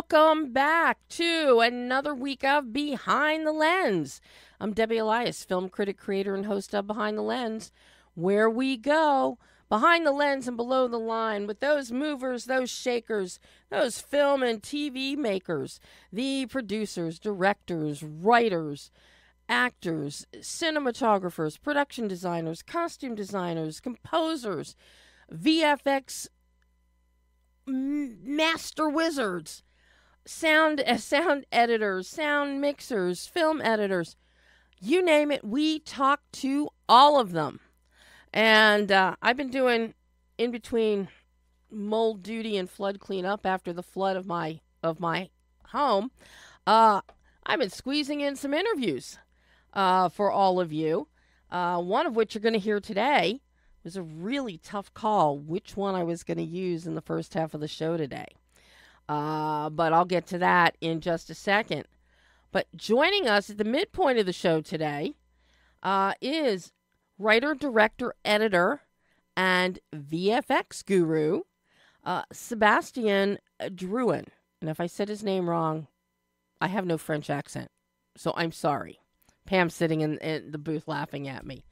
Welcome back to another week of Behind the Lens. I'm Debbie Elias, film critic, creator, and host of Behind the Lens, where we go behind the lens and below the line with those movers, those shakers, those film and TV makers, the producers, directors, writers, actors, cinematographers, production designers, costume designers, composers, VFX master wizards, sound editors, sound mixers, film editors, you name it, we talk to all of them. And I've been doing in between mold duty and flood cleanup after the flood of my home. I've been squeezing in some interviews for all of you. One of which you're going to hear today. It was a really tough call which one I was going to use in the first half of the show today. But I'll get to that in just a second. But joining us at the midpoint of the show today is writer, director, editor, and VFX guru, SEBASTIEN DROUIN. And if I said his name wrong, I have no French accent, so I'm sorry. Pam's sitting in the booth laughing at me.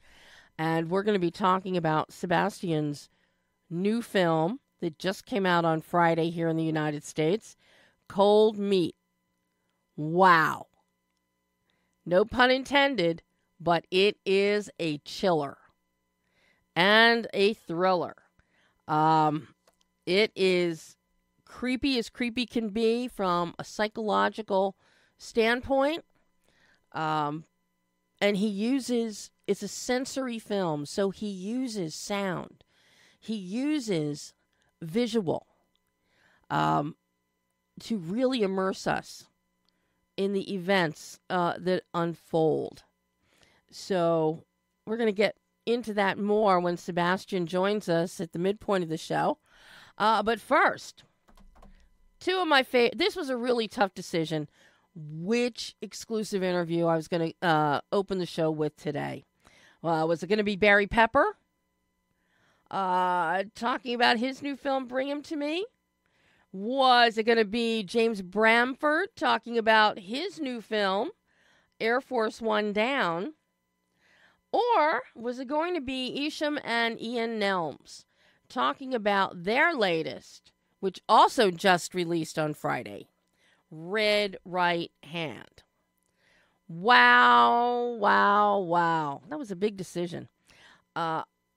And we're going to be talking about Sebastian's new film that just came out on Friday here in the United States, Cold Meat. Wow. No pun intended, but it is a chiller and a thriller. It is creepy as creepy can be from a psychological standpoint. And it's a sensory film, so he uses sound. He uses visual to really immerse us in the events that unfold. So we're going to get into that more when Sebastian joins us at the midpoint of the show. But first, two of my favorite. This was a really tough decision, which exclusive interview I was going to open the show with today. Was it going to be Barry Pepper talking about his new film, Bring Him to Me? Was it going to be James Bramford talking about his new film, Air Force One Down? Or was it going to be ESHOM and Ian Nelms talking about their latest, which also just released on Friday, Red Right Hand? Wow. That was a big decision.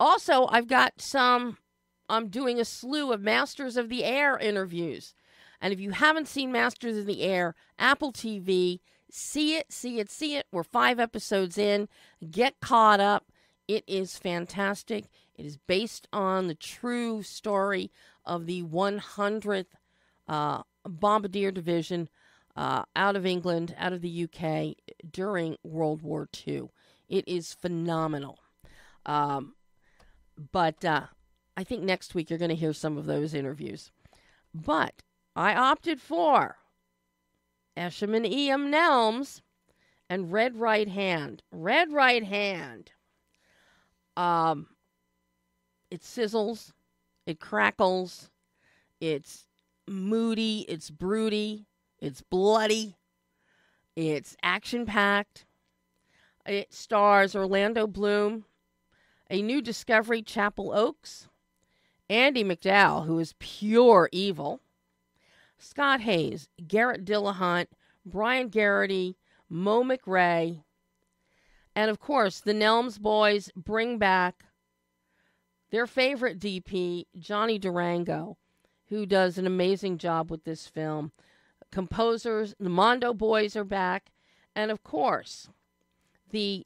Also, I'm doing a slew of Masters of the Air interviews. And if you haven't seen Masters of the Air, Apple TV, see it. We're 5 episodes in. Get caught up. It is fantastic. It is based on the true story of the 100th Bombardier Division out of England, out of the UK during World War II. It is phenomenal. But I think next week you're going to hear some of those interviews. But I opted for ESHOM and Ian Nelms and Red Right Hand. Red Right Hand. It sizzles. It crackles. It's moody. It's broody. It's bloody. It's action-packed. It stars Orlando Bloom, a new discovery, Chapel Oaks, Andy McDowell, who is pure evil, Scott Hayes, Garrett Dillahunt, Brian Garrity, Mo McRae, and of course, the Nelms boys bring back their favorite DP, Johnny Durango, who does an amazing job with this film. Composers, the Mondo boys are back, and of course, the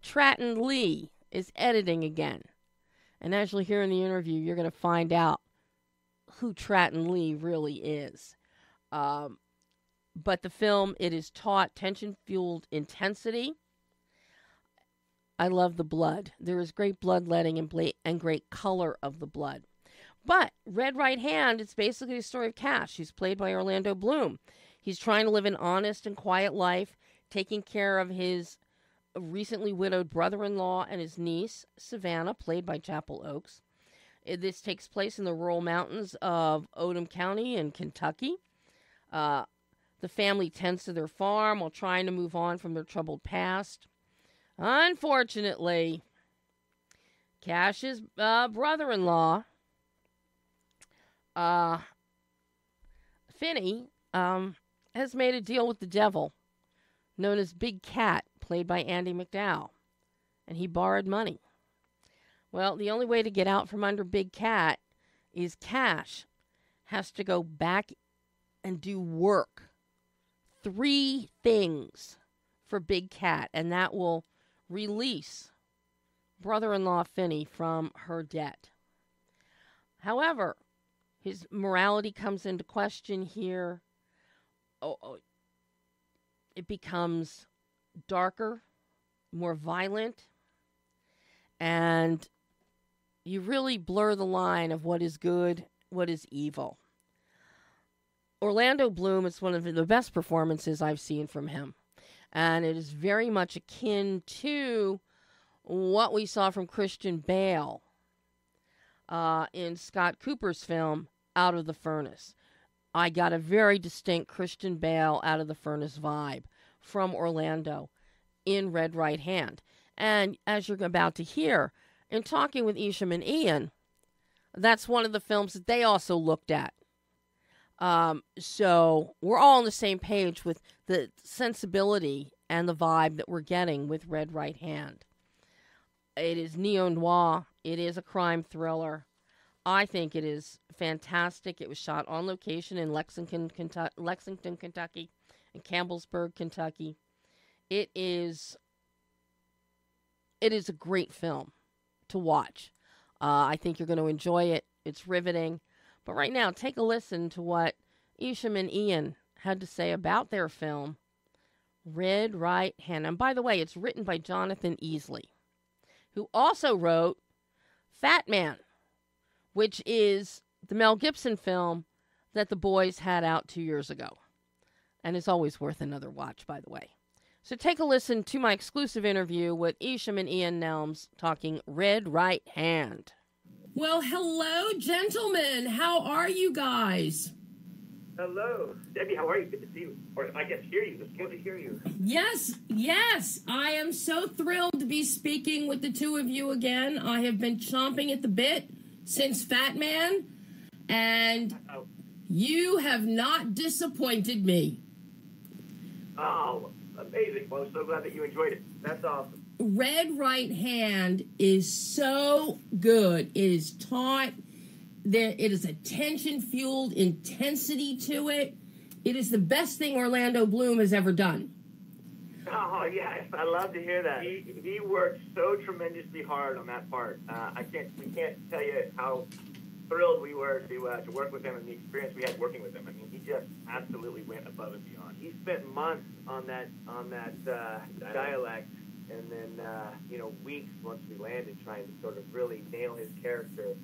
Tratton Lee is editing again. And as you'll hear in the interview, you're going to find out who Tratton Lee really is. But the film, it is taut, tension-fueled intensity. I love the blood. There is great bloodletting and great color of the blood. But Red Right Hand, it's basically the story of Cash. He's played by Orlando Bloom. He's trying to live an honest and quiet life, taking care of his recently widowed brother-in-law and his niece, Savannah, played by Chapel Oaks. This takes place in the rural mountains of Odom County in Kentucky. The family tends to their farm while trying to move on from their troubled past. Unfortunately, Cash's brother-in-law, Finney, has made a deal with the devil, known as Big Cat, played by Andy McDowell, and he borrowed money. Well, the only way to get out from under Big Cat is Cash has to go back and do work. 3 things for Big Cat, and that will release brother-in-law Finney from her debt. However, his morality comes into question here. It becomes darker, more violent, and you really blur the line of what is good, what is evil. Orlando Bloom is one of the best performances I've seen from him, and it is very much akin to what we saw from Christian Bale in Scott Cooper's film Out of the Furnace. I got a very distinct Christian Bale Out of the Furnace vibe from Orlando in Red Right Hand. And as you're about to hear, in talking with ESHOM and Ian, that's one of the films that they also looked at. So we're all on the same page with the sensibility and the vibe that we're getting with Red Right Hand. It is neo-noir. It is a crime thriller. I think it is fantastic. It was shot on location in Lexington, Kentucky, and Campbellsburg, Kentucky. It is a great film to watch. I think you're going to enjoy it. It's riveting. But right now, take a listen to what ESHOM and Ian had to say about their film, Red Right Hand. And by the way, it's written by Jonathan Easley, who also wrote Fat Man, which is the Mel Gibson film that the boys had out 2 years ago. And it's always worth another watch, by the way. So take a listen to my exclusive interview with ESHOM and Ian Nelms talking Red Right Hand. Well, hello, gentlemen. How are you guys? Hello. Debbie, how are you? Good to see you. Or I guess hear you. It's good to hear you. Yes. I am so thrilled to be speaking with the two of you again. I have been chomping at the bit since Fat Man, and you have not disappointed me. Oh, amazing. Well, I'm so glad that you enjoyed it. That's awesome. Red Right Hand is so good. It is taut. It is a tension-fueled intensity to it. It is the best thing Orlando Bloom has ever done. Oh, yes. I love to hear that. He worked so tremendously hard on that part. We can't tell you how thrilled we were to work with him and the experience we had working with him. I mean, he just absolutely went above and beyond. He spent months on that dialect. And then, weeks once we landed trying to sort of really nail his character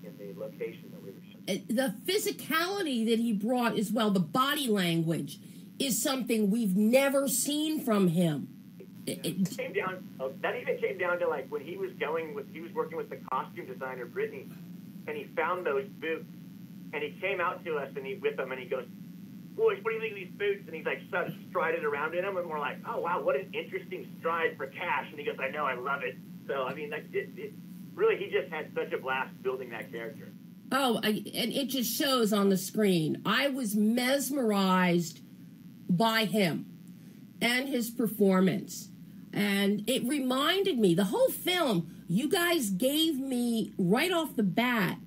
in the location that we were shooting. The physicality that he brought as well, the body language, is something we've never seen from him. That even came down to, like, when he was working with the costume designer, Brittany, and he found those boots, and he came out to us with them, and he goes, boys, what do you think of these boots? And he's like, strided around in them, and we're like, oh, wow, what an interesting stride for Cash. And he goes, I know, I love it. So, I mean, really, he just had such a blast building that character. Oh, and it just shows on the screen. I was mesmerized by him and his performance. And it reminded me, the whole film, you guys gave me, right off the bat,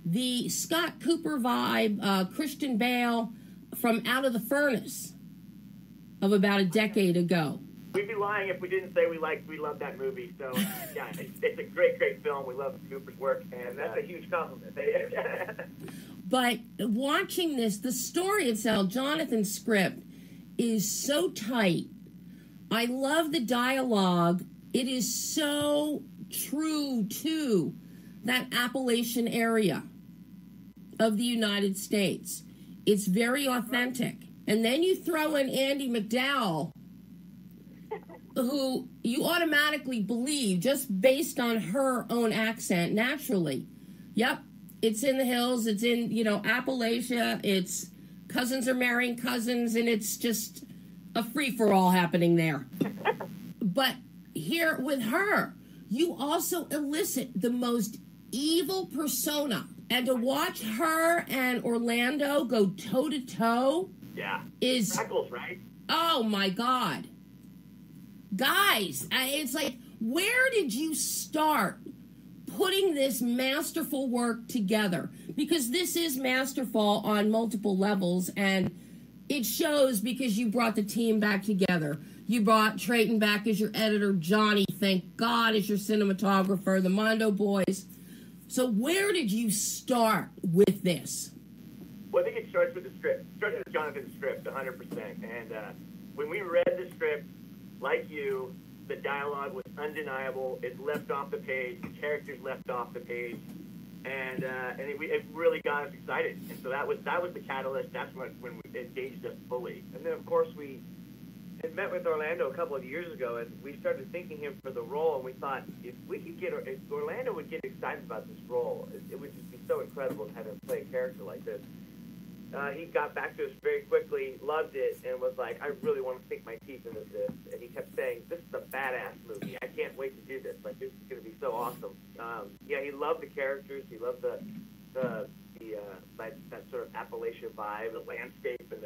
the Scott Cooper vibe, Christian Bale, from Out of the Furnace of about a decade ago. We'd be lying if we didn't say we loved that movie. So, yeah, it's a great, great film. We love Cooper's work, and that's a huge compliment. But watching this, the story itself, Jonathan's script, is so tight. I love the dialogue. It is so true to that Appalachian area of the United States. It's very authentic. And then you throw in Andy McDowell, who you automatically believe, just based on her own accent, naturally. Yep, it's in the hills, it's in, Appalachia, it's Cousins are marrying cousins, and it's just a free-for-all happening there. But here with her, you also elicit the most evil persona. And to watch her and Orlando go toe-to-toe is... Freckles, right? Oh, my God. Guys, it's like, where did you start putting this masterful work together? Because this is masterful on multiple levels, and it shows because you brought the team back together. You brought Trayton back as your editor, Johnny, thank God, as your cinematographer, the Mondo Boys. So where did you start with this? Well, I think it starts with the script. It starts with Jonathan's script, 100%. And when we read the script, like you, the dialogue was undeniable. It left off the page. The characters left off the page. And it really got us excited. And so that was the catalyst. That's when we engaged us fully. And then, of course, we had met with Orlando a couple of years ago, and we started thanking him for the role, and we thought if Orlando would get excited about this role, it would just be so incredible to have him play a character like this. He got back to us very quickly, loved it, and was like, I really want to sink my teeth into this. And he kept saying, this is a badass movie. I can't wait to do this. Like, this is going to be so awesome. He loved the characters. He loved that sort of Appalachian vibe, the landscape, and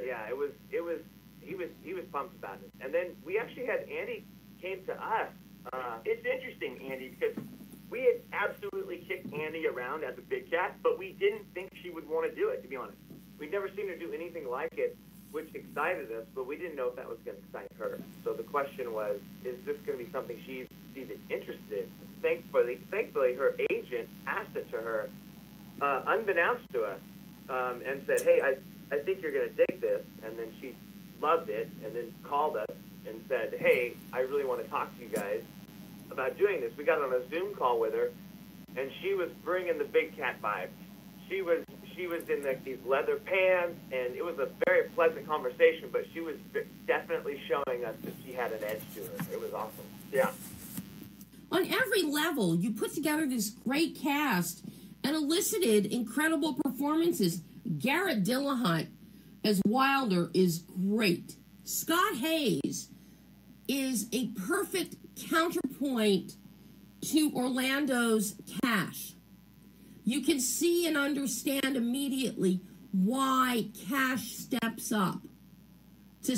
he was pumped about it. And then we actually had Andy came to us. It's interesting, Andy, because we had absolutely kicked Andy around as a big cat, but we didn't think she would want to do it, to be honest. We'd never seen her do anything like it, which excited us, but we didn't know if that was going to excite her. So the question was, is this going to be something she's interested in? Thankfully, her agent asked it to her, unbeknownst to us, and said, hey, I think you're going to dig this. And then she loved it and then called us and said, hey, I really want to talk to you guys about doing this. We got on a Zoom call with her, and she was bringing the big cat vibe. She was in these leather pants, and it was a very pleasant conversation, but she was definitely showing us that she had an edge to her. It was awesome. Yeah. On every level, you put together this great cast and elicited incredible performances. Garrett Dillahunt as Wilder is great. Scott Hayes is a perfect counterpoint to Orlando's Cash. You can see and understand immediately why Cash steps up to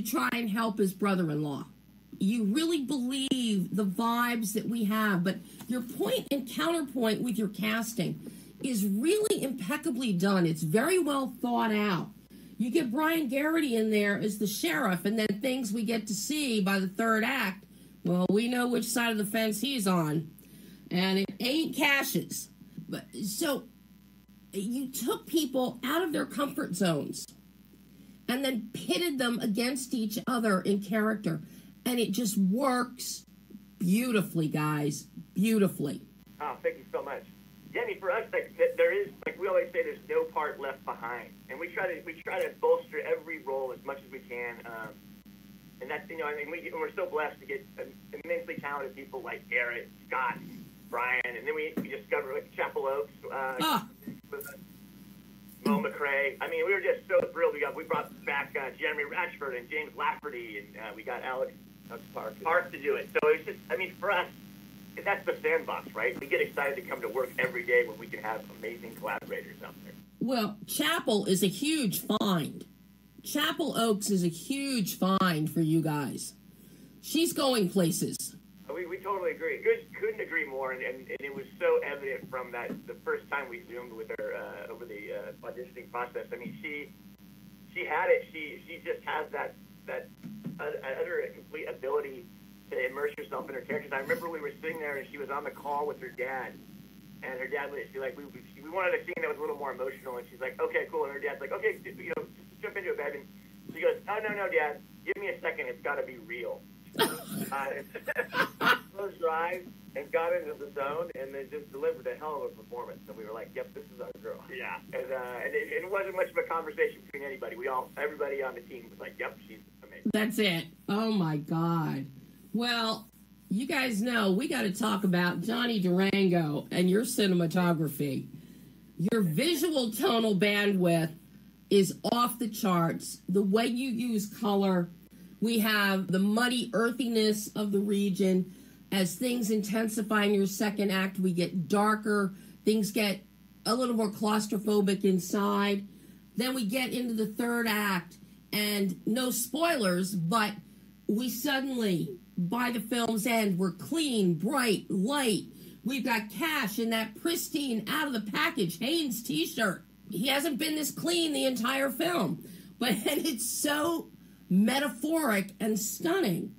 try and help his brother-in-law. You really believe the vibes that we have, but your point and counterpoint with your casting is really impeccably done. It's very well thought out. You get Brian Garrity in there as the sheriff, and then things we get to see by the third act, well, we know which side of the fence he's on, and it ain't Cash's. But so you took people out of their comfort zones and then pitted them against each other in character, and it just works beautifully, guys, beautifully. Oh, thank you so much. Yeah, I mean, for us, there is, like we always say, there's no part left behind, and we try to bolster every role as much as we can. And that's, I mean, we're so blessed to get immensely talented people like Garrett, Scott, Brian, and then we discovered like Chapel Oaks, Mo McRae. I mean, we were just so thrilled. We brought back Jeremy Ratchford and James Lafferty, and we got Alex Park to do it. So it's just, I mean, for us, that's the sandbox, right? We get excited to come to work every day when we can have amazing collaborators out there. Well, Chapel is a huge find. Chapel Oaks is a huge find for you guys. She's going places. We totally agree. Couldn't agree more, and it was so evident from the first time we Zoomed with her over the auditioning process. I mean, she had it. She just has that utter and complete ability to immerse herself in her characters. I remember we were sitting there, and she was on the call with her dad, and her dad was we wanted a scene that was a little more emotional, and she's like, okay, cool, and her dad's like, okay, just jump into it, babe, and she goes, oh, no, Dad, give me a second, it's got to be real. Closed her eyes and got into the zone, and then just delivered a hell of a performance. And we were like, "Yep, this is our girl." Yeah, and it wasn't much of a conversation between anybody. Everybody on the team was like, "Yep, she's amazing." That's it. Oh my God. Well, you guys know we got to talk about Johnny Durango and your cinematography, your visual tonal bandwidth. is off the charts. The way you use color, we have the muddy earthiness of the region. As things intensify in your second act, we get darker. Things get a little more claustrophobic inside. Then we get into the third act, and no spoilers, but we suddenly, by the film's end, we're clean, bright, light. We've got Cash in that pristine, out of the package Hanes t-shirt. He hasn't been this clean the entire film, but and it's so metaphoric and stunning.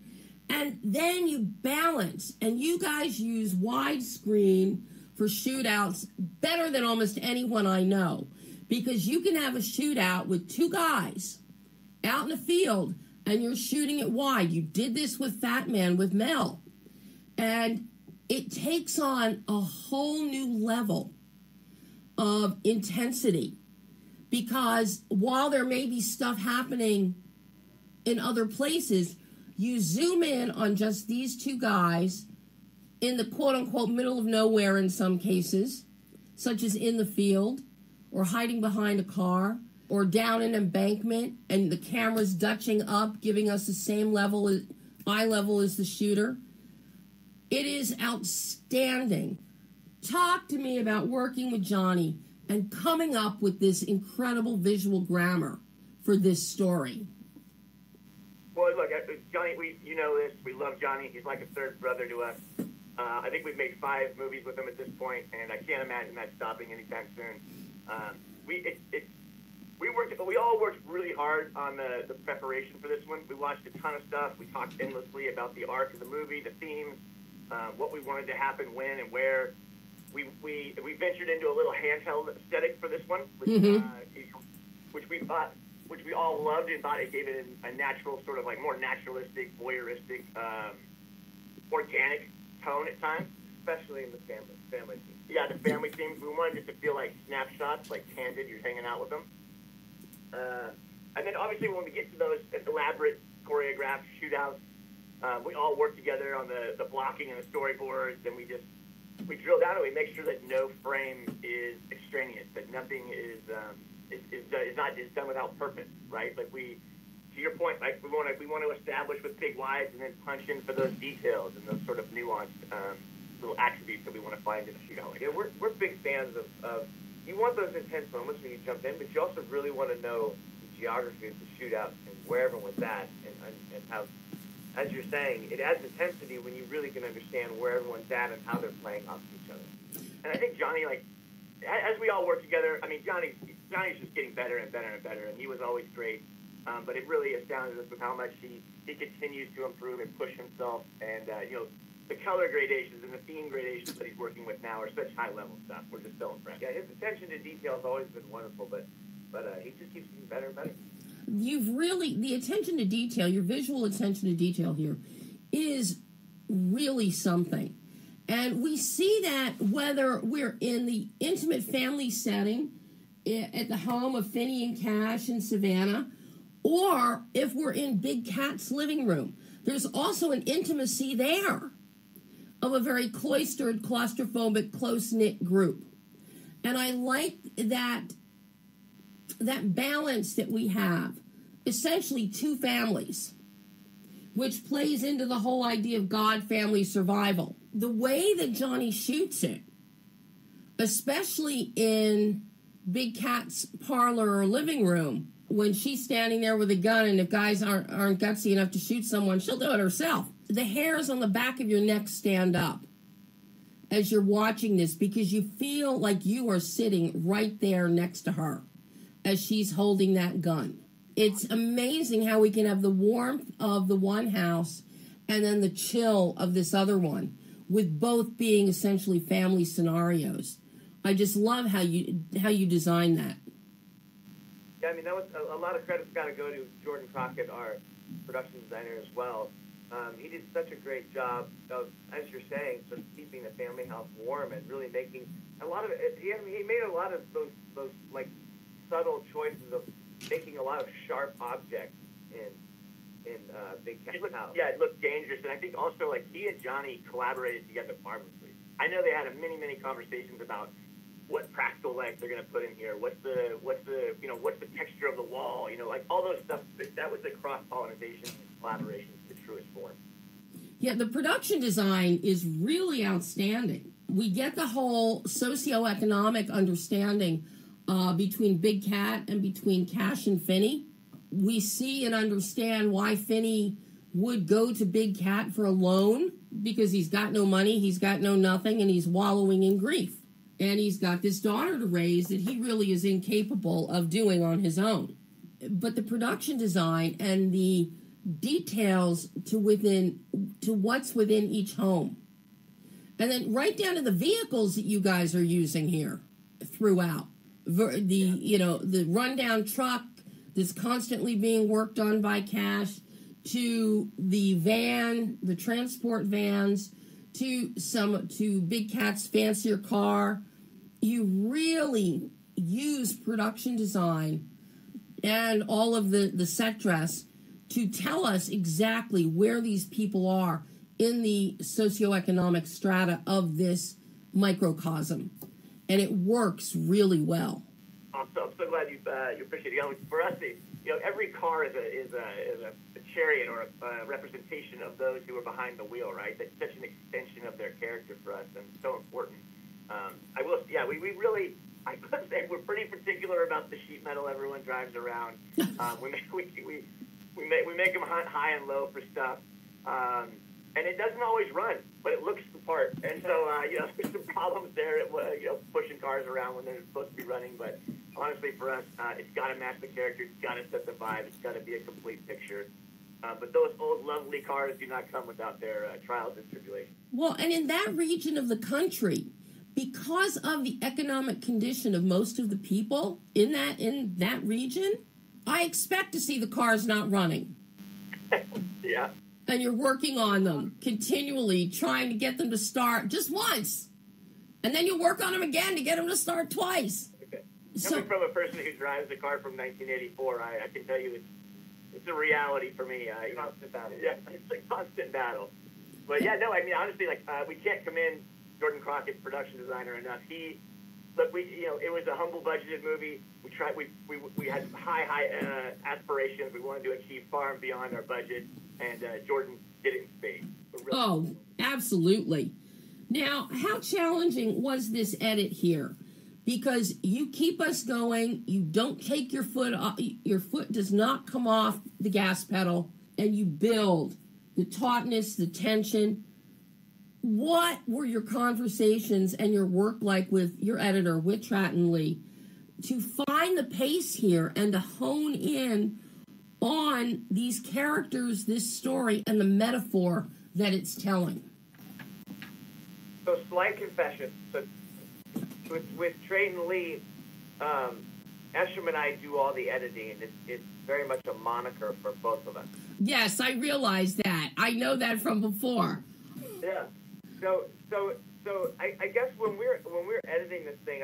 And then you balance, and you guys use widescreen for shootouts better than almost anyone I know, because you can have a shootout with two guys out in the field, and you're shooting it wide. You did this with Fat Man, with Mel, and it takes on a whole new level of intensity, because while there may be stuff happening in other places, you zoom in on just these two guys in the quote-unquote middle of nowhere in some cases, such as in the field or hiding behind a car or down an embankment, and the camera's dutching up, giving us the same eye level as the shooter. It is outstanding. Talk to me about working with Johnny and coming up with this incredible visual grammar for this story. Well, look, Johnny, you know this. We love Johnny. He's like a third brother to us. I think we've made 5 movies with him at this point, and I can't imagine that stopping anytime soon. We all worked really hard on the preparation for this one. We watched a ton of stuff. We talked endlessly about the arc of the movie, the themes, what we wanted to happen, when, and where. We ventured into a little handheld aesthetic for this one, which we all loved and thought it gave it a natural, sort of like more naturalistic, voyeuristic, organic tone at times, especially in the family scene. Yeah, the family scenes. We wanted it to feel like snapshots, like candid. You're hanging out with them. And then obviously when we get to those elaborate choreographed shootouts, we all work together on the blocking and the storyboards, and we drill down and we make sure that no frame is extraneous, that nothing is done without purpose, right? Like to your point, like we want to establish with big wides and then punch in for those details and those sort of nuanced little attributes that we want to find in a shootout. Like yeah, we're big fans of you want those intense moments when you jump in, but you also really want to know the geography of the shootout and where everyone's at, and how, as you're saying, it adds intensity when you really can understand where everyone's at and how they're playing off each other. And I think Johnny, like, as we all work together, I mean, Johnny's just getting better and better and better, and he was always great. But it really astounded us with how much he continues to improve and push himself. And, the color gradations and the theme gradations that he's working with now are such high-level stuff. We're just so impressed. Yeah, his attention to detail has always been wonderful, but he just keeps getting better and better. The attention to detail, your visual attention to detail here is really something. And we see that whether we're in the intimate family setting at the home of Finney and Cash in Savannah, or if we're in Big Cat's living room. There's also an intimacy there of a very cloistered, claustrophobic, close-knit group. And I like that balance that we have, essentially two families, which plays into the whole idea of God, family, survival. The way that Johnny shoots it, especially in Big Cat's parlor or living room, when she's standing there with a gun, and if guys aren't gutsy enough to shoot someone, she'll do it herself. The hairs on the back of your neck stand up as you're watching this, because you feel like you are sitting right there next to her as she's holding that gun. It's amazing how we can have the warmth of the one house and then the chill of this other one, with both being essentially family scenarios. I just love how you design that. Yeah, I mean, that was a lot of credit's got to go to Jordan Crockett, our production designer, as well. He did such a great job of, as you're saying, sort of keeping the family house warm and really making a lot of it. He made a lot of those like subtle choices of making a lot of sharp objects in Big Cat's house. Yeah, it looked dangerous, and I think also like he and Johnny collaborated together marvelously. I know they had many conversations about what practical light they're going to put in here. What's the texture of the wall? Like all those stuff. That was the cross-pollination and collaboration in the truest form. Yeah, the production design is really outstanding. We get the whole socioeconomic understanding between Big Cat and between Cash and Finney. We see and understand why Finney would go to Big Cat for a loan, because he's got no money, he's got no nothing, and he's wallowing in grief. And he's got this daughter to raise that he really is incapable of doing on his own. But the production design and the details to what's within each home. And then right down to the vehicles that you guys are using here throughout. The rundown truck that's constantly being worked on by Cash, to the van, the transport vans, to Big Cat's fancier car. You really use production design and all of the set dress to tell us exactly where these people are in the socioeconomic strata of this microcosm. And it works really well. I'm so glad you appreciate it. For us, every car is a chariot or a representation of those who are behind the wheel, right? That's such an extension of their character for us, and so important. I must say, we're pretty particular about the sheet metal everyone drives around. We make them high and low for stuff, and it doesn't always run, but it looks the part. And so, there's some problems there, pushing cars around when they're supposed to be running. But honestly, for us, it's got to match the character, it's got to set the vibe, it's got to be a complete picture. But those old, lovely cars do not come without their trials and tribulations. Well, and in that region of the country, because of the economic condition of most of the people in that region, I expect to see the cars not running. Yeah. And you're working on them continually, trying to get them to start just once. And then you work on them again to get them to start twice. Okay. Coming from a person who drives a car from 1984, I can tell you it's a reality for me. Constant battle. Yeah, it's a constant battle. But honestly, we can't commend Jordan Crockett's production designer enough. It was a humble budgeted movie. We had high aspirations. We wanted to achieve far and beyond our budget, and Jordan did it in spades. Absolutely. Now, how challenging was this edit here? Because you keep us going, you don't take your foot off, your foot does not come off the gas pedal, and you build the tautness, the tension. What were your conversations and your work like with your editor, with Stratton Lee, to find the pace here and to hone in on these characters, this story, and the metaphor that it's telling? So, slight confession. So, with Stratton Lee, ESHOM and I do all the editing, and it's very much a moniker for both of us. Yes, I realize that. I know that from before. Yeah. So I guess when we're editing this thing,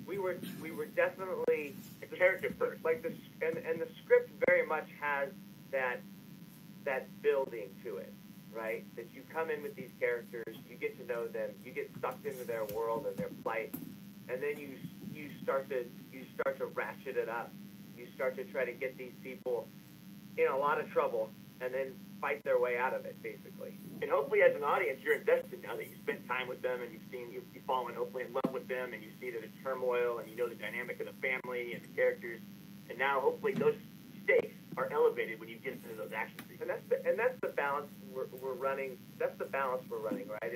we were definitely the character first. And the script very much has that building to it, right? That you come in with these characters, you get to know them, you get sucked into their world and their plight, and then you start to ratchet it up. You start to try to get these people in a lot of trouble and then fight their way out of it, basically. And hopefully, as an audience, you're invested now that you spent time with them and you've fallen hopefully in love with them, and you see the turmoil and you know the dynamic of the family and the characters. And now, hopefully, those stakes are elevated when you get into those action scenes. And that's the balance we're running. That's the balance we're running, right?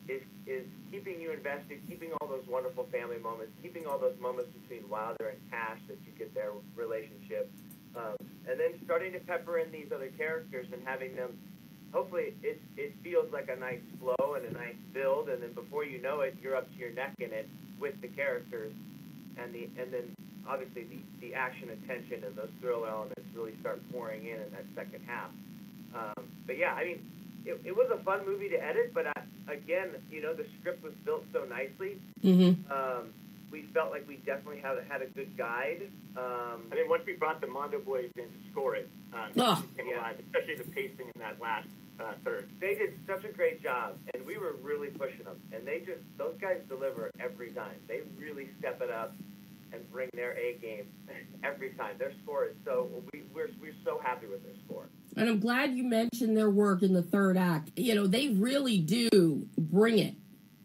Is keeping you invested, keeping all those wonderful family moments, keeping all those moments between Wilder and Cash that you get their relationship, and then starting to pepper in these other characters and having them. Hopefully, it feels like a nice flow and a nice build, and then before you know it, you're up to your neck in it with the characters, and then obviously the action and tension and those thrill elements really start pouring in that second half. But yeah, it was a fun movie to edit, but again, the script was built so nicely. Mm-hmm. we felt like we definitely had a good guide. I mean, once we brought the Mondo boys in to score it, especially the pacing in that last third. They did such a great job, and we were really pushing them. And those guys deliver every time. They really step it up and bring their A game every time. Their score is we're so happy with their score. And I'm glad you mentioned their work in the third act. You know, they really do bring it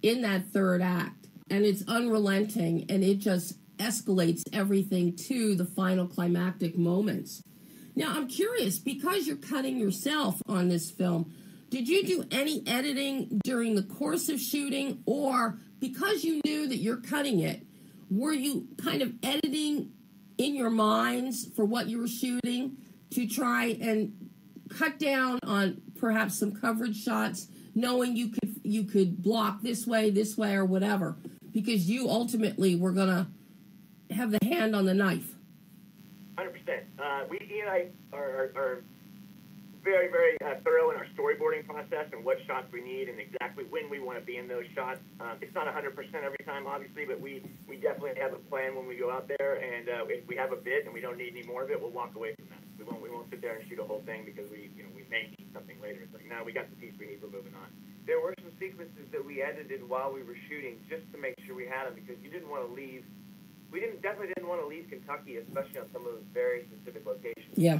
in that third act. And it's unrelenting, and it just escalates everything to the final climactic moments. Now, I'm curious, because you're cutting yourself on this film, did you do any editing during the course of shooting, or because you knew that you're cutting it, were you kind of editing in your minds for what you were shooting to try and cut down on perhaps some coverage shots, knowing you could block this way, or whatever, because you ultimately were going to have the hand on the knife? 100%. He and I are very, very thorough in our storyboarding process and what shots we need and exactly when we want to be in those shots. It's not 100% every time, obviously, but we definitely have a plan when we go out there. And if we have a bit and we don't need any more of it, we'll walk away from that. We won't sit there and shoot a whole thing because we may need something later. It's like, no, we got the piece we need. We're moving on. There were some sequences that we edited while we were shooting just to make sure we had them, because you didn't want to leave. We definitely didn't want to leave Kentucky, especially on some of those very specific locations. Yeah.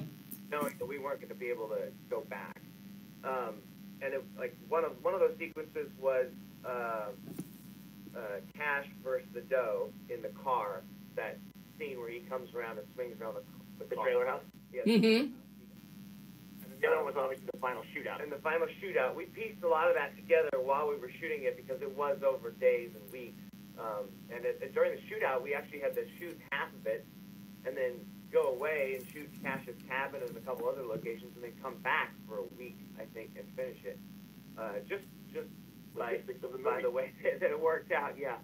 Knowing that we weren't going to be able to go back. And one of those sequences was Cash versus the Doe in the car. That scene where he comes around and swings around the trailer house. Yes. Mm-hmm. The other one was obviously the final shootout. And the final shootout, we pieced a lot of that together while we were shooting it because it was over days and weeks. And during the shootout, we actually had to shoot half of it and then go away and shoot Cash's cabin and a couple other locations, and then come back for a week, I think, and finish it. Just by the way that it worked out, yeah.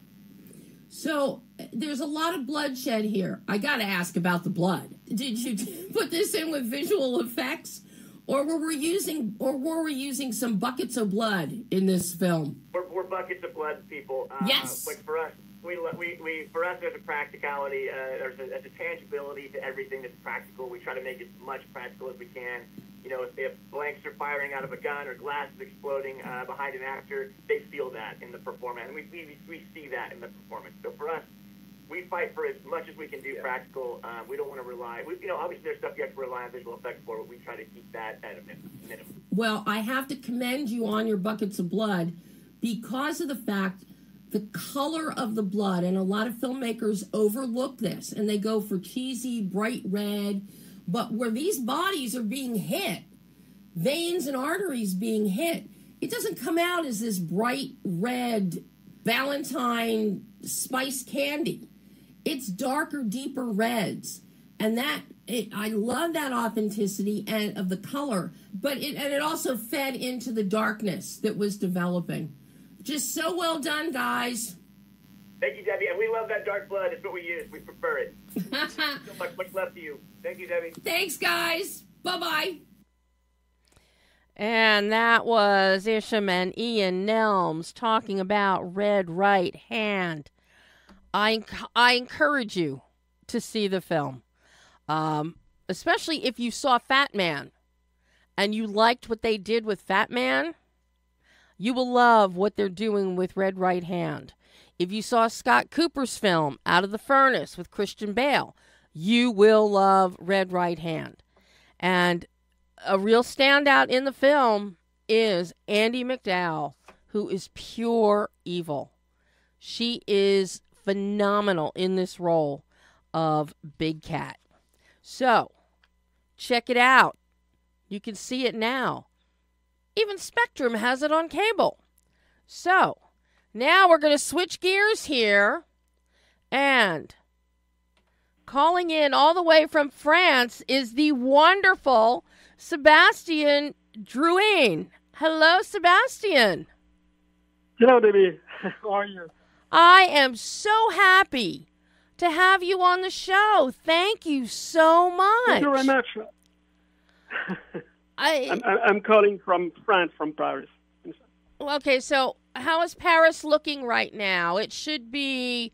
So there's a lot of bloodshed here. I got to ask about the blood. Did you put this in with visual effects, or were we using some buckets of blood in this film? We're buckets of blood people. Yes. Like for us, for us, there's a practicality, there's a tangibility to everything that's practical. We try to make it as much practical as we can. You know, if blanks are firing out of a gun or glass is exploding behind an actor, they feel that in the performance, and we see that in the performance. So for us, we fight for as much as we can do practical. We don't want to rely. Obviously there's stuff you have to rely on visual effects for, but we try to keep that at a minimum. Well, I have to commend you on your buckets of blood because of the fact the color of the blood, and a lot of filmmakers overlook this, and they go for cheesy, bright red, but where these bodies are being hit, veins and arteries being hit, it doesn't come out as this bright red Valentine spice candy. It's darker, deeper reds, and I love that authenticity and of the color, but it also fed into the darkness that was developing. Just so well done, guys. Thank you, Debbie. And we love that dark blood. It's what we use. We prefer it. So much love to you. Thank you, Debbie. Thanks, guys. Bye-bye. And that was ESHOM and Ian Nelms talking about Red Right Hand. I encourage you to see the film, especially if you saw Fat Man and you liked what they did with Fat Man. You will love what they're doing with Red Right Hand. If you saw Scott Cooper's film, Out of the Furnace, with Christian Bale, you will love Red Right Hand. And a real standout in the film is Andie MacDowell, who is pure evil. She is phenomenal in this role of Big Cat. So, check it out. You can see it now. Even Spectrum has it on cable. So, now we're going to switch gears here. And calling in all the way from France is the wonderful Sebastien Drouin. Hello, Sebastien. Hello, Debbie. How are you? I am so happy to have you on the show. Thank you so much. Thank you very much. I'm calling from France, from Paris. Okay, so how is Paris looking right now? It should be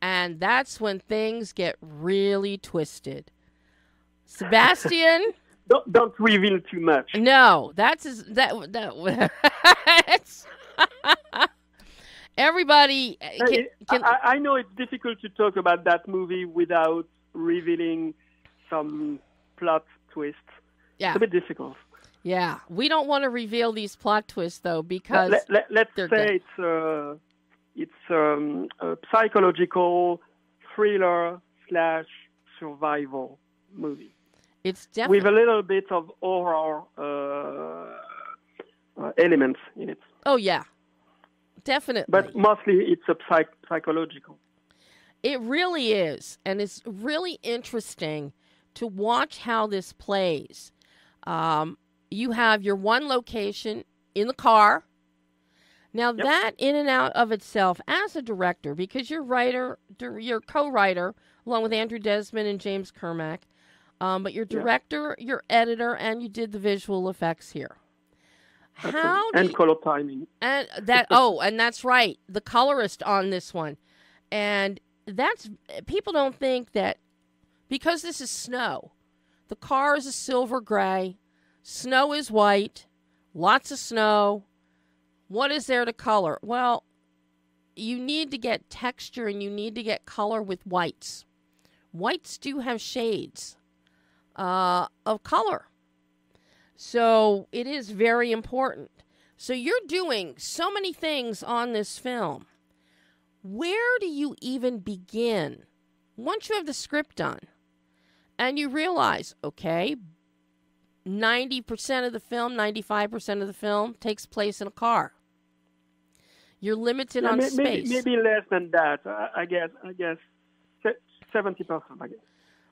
And that's when things get really twisted. Sebastien? Don't reveal too much. No, that's everybody can. I know it's difficult to talk about that movie without revealing some plot twists. Yeah. It's a bit difficult. Yeah, we don't want to reveal these plot twists though because let's say it's a psychological thriller / survival movie. It's definitely with a little bit of horror elements in it. Oh yeah, definitely. But mostly it's a psychological. It really is, and it's really interesting to watch how this plays. You have your one location in the car. Now that in and out of itself, as a director, because you're co-writer, along with Andrew Desmond and James Kermack, but you're director, you're editor, and you did the visual effects here. And color timing. And that's right, the colorist on this one. And that's, people don't think that, because this is snow, the car is a silver gray, snow is white, lots of snow. What is there to color? Well, you need to get texture and you need to get color with whites. Whites do have shades of color. So it is very important. So you're doing so many things on this film. Where do you even begin? Once you have the script done and you realize, okay, 90% of the film, 95% of the film takes place in a car. You're limited on space. Maybe less than that. I guess 70%. I guess.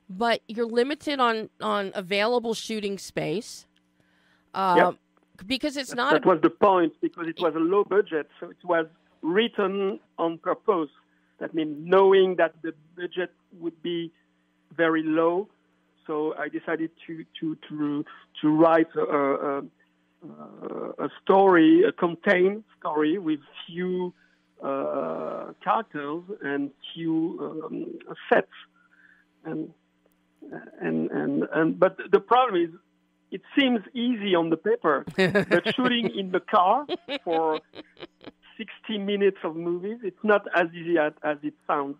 But you're limited on available shooting space. Because it's not. That was the point. Because it was a low budget, so it was written on purpose. That means knowing that the budget would be very low. So I decided to write a story, a contained story with few characters and few sets, but the problem is it seems easy on the paper, but shooting in the car for 60 minutes of movies, it's not as easy as it sounds.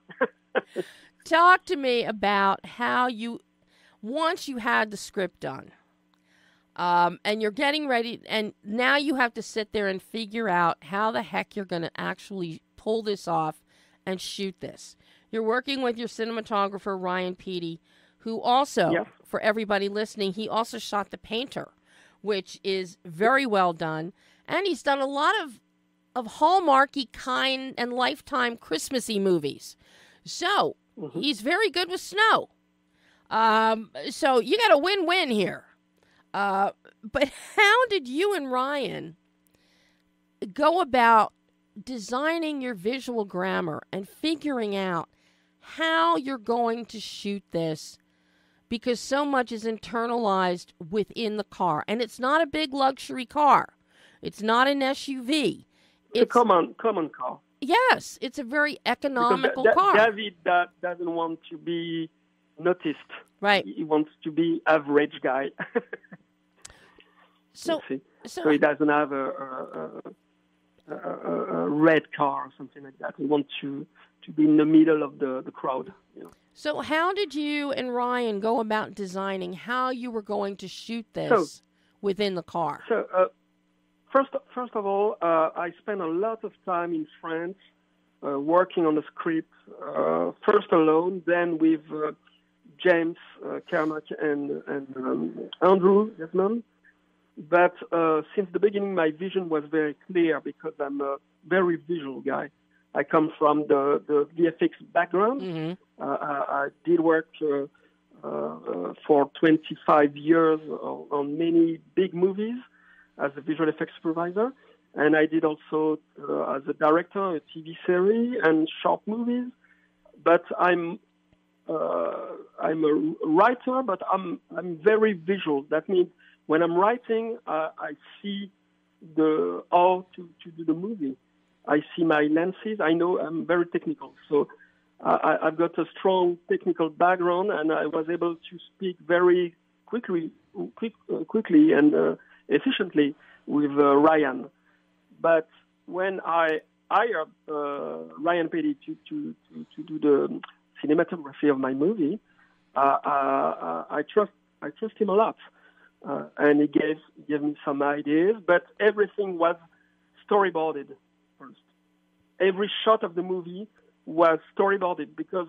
Talk to me about how once you had the script done, and you're getting ready, and now you have to sit there and figure out how the heck you're going to actually pull this off and shoot this. You're working with your cinematographer, Ryan Peaty, who also, for everybody listening, he also shot The Painter, which is very well done. And he's done a lot of Hallmarky kind and Lifetime Christmassy movies. So he's very good with snow. So you got a win-win here. But how did you and Ryan go about designing your visual grammar and figuring out how you're going to shoot this? Because so much is internalized within the car. And it's not a big luxury car. It's not an SUV. It's a common car. Yes, it's a very economical car. David doesn't want to be noticed. Right. He wants to be average guy. So he doesn't have a red car or something like that. He wants to be in the middle of the crowd. You know. So how did you and Ryan go about designing how you were going to shoot this within the car? So first of all, I spent a lot of time in France working on the script, first alone, then with James Kermack and Andrew Desmond. But since the beginning, my vision was very clear because I'm a very visual guy. I come from the VFX background. Mm-hmm. I did work for 25 years on many big movies as a visual effects supervisor. And I did also as a director, a TV series and short movies. But I'm a writer, but I'm very visual. That means when I'm writing, I see how to do the movie. I see my lenses. I know I'm very technical. So I've got a strong technical background, and I was able to speak very quickly and efficiently with Ryan. But when I hired Ryan Petty to do the cinematography of my movie, I trust him a lot, and he gave me some ideas. But everything was storyboarded first. Every shot of the movie was storyboarded because